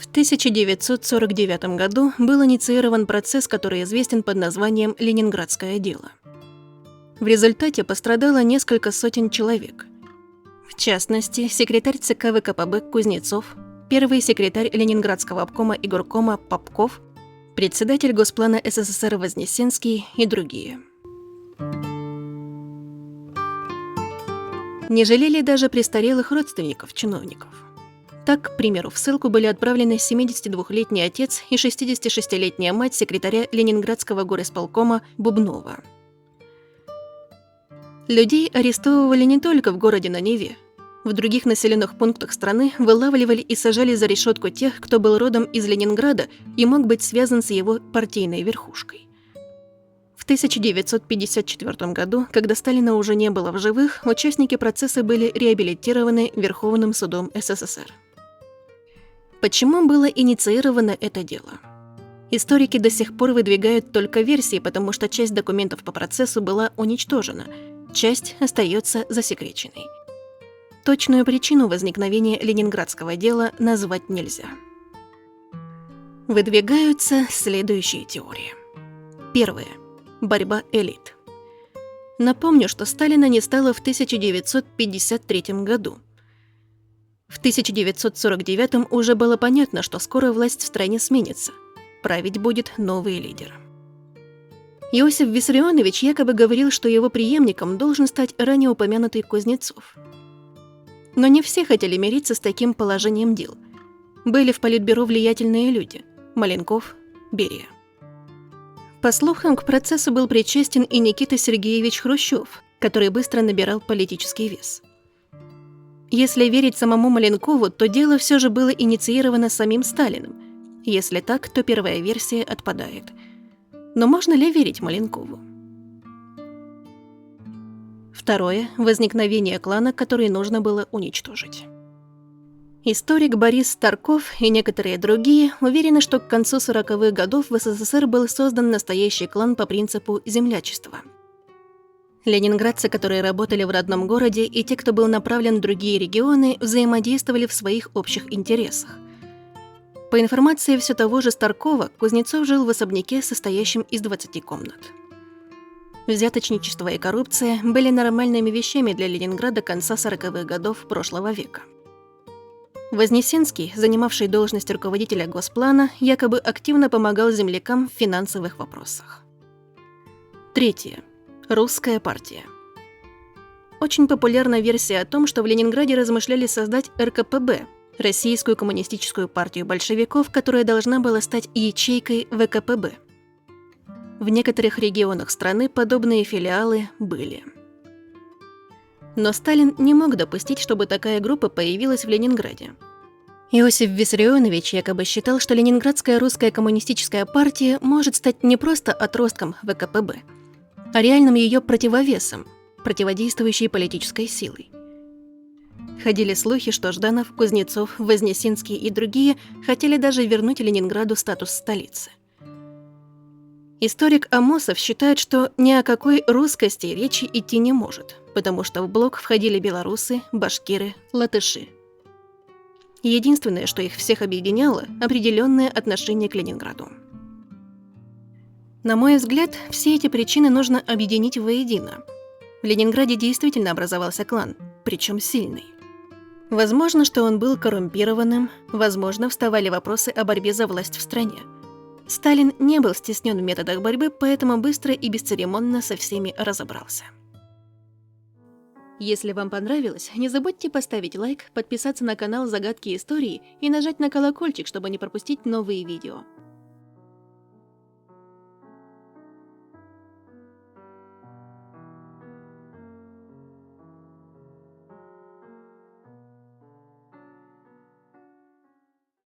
В 1949 году был инициирован процесс, который известен под названием «Ленинградское дело». В результате пострадало несколько сотен человек. В частности, секретарь ЦК ВКПБ Кузнецов, первый секретарь Ленинградского обкома и горкома Попков, председатель Госплана СССР Вознесенский и другие. Не жалели даже престарелых родственников чиновников. Так, к примеру, в ссылку были отправлены 72-летний отец и 66-летняя мать секретаря Ленинградского горисполкома Бубнова. Людей арестовывали не только в городе на Неве. В других населенных пунктах страны вылавливали и сажали за решетку тех, кто был родом из Ленинграда и мог быть связан с его партийной верхушкой. В 1954 году, когда Сталина уже не было в живых, участники процесса были реабилитированы Верховным судом СССР. Почему было инициировано это дело? Историки до сих пор выдвигают только версии, потому что часть документов по процессу была уничтожена, часть остается засекреченной. Точную причину возникновения Ленинградского дела назвать нельзя. Выдвигаются следующие теории. Первая. Борьба элит. Напомню, что Сталина не стало в 1953 году. В 1949 уже было понятно, что скоро власть в стране сменится. Править будет новый лидер. Иосиф Виссарионович якобы говорил, что его преемником должен стать ранее упомянутый Кузнецов. Но не все хотели мириться с таким положением дел. Были в политбюро влиятельные люди – Маленков, Берия. По слухам, к процессу был причастен и Никита Сергеевич Хрущев, который быстро набирал политический вес. Если верить самому Маленкову, то дело все же было инициировано самим Сталиным. Если так, то первая версия отпадает. Но можно ли верить Маленкову? Второе – возникновение клана, который нужно было уничтожить. Историк Борис Старков и некоторые другие уверены, что к концу 40-х годов в СССР был создан настоящий клан по принципу землячества. Ленинградцы, которые работали в родном городе, и те, кто был направлен в другие регионы, взаимодействовали в своих общих интересах. По информации все того же Старкова, Кузнецов жил в особняке, состоящем из 20 комнат. Взяточничество и коррупция были нормальными вещами для Ленинграда конца 40-х годов прошлого века. Вознесенский, занимавший должность руководителя Госплана, якобы активно помогал землякам в финансовых вопросах. Третье. Русская партия. Очень популярна версия о том, что в Ленинграде размышляли создать РКПБ, Российскую коммунистическую партию большевиков, которая должна была стать ячейкой ВКПБ. В некоторых регионах страны подобные филиалы были. Но Сталин не мог допустить, чтобы такая группа появилась в Ленинграде. Иосиф Виссарионович якобы считал, что Ленинградская русская коммунистическая партия может стать не просто отростком ВКПБ, а реальным ее противовесом, противодействующей политической силой. Ходили слухи, что Жданов, Кузнецов, Вознесенский и другие хотели даже вернуть Ленинграду статус столицы. Историк Амосов считает, что ни о какой русскости речи идти не может, потому что в блок входили белорусы, башкиры, латыши. Единственное, что их всех объединяло – определенное отношение к Ленинграду. На мой взгляд, все эти причины нужно объединить воедино. В Ленинграде действительно образовался клан, причем сильный. Возможно, что он был коррумпированным, возможно, вставали вопросы о борьбе за власть в стране. Сталин не был стеснен в методах борьбы, поэтому быстро и бесцеремонно со всеми разобрался. Если вам понравилось, не забудьте поставить лайк, подписаться на канал «Загадки истории» и нажать на колокольчик, чтобы не пропустить новые видео.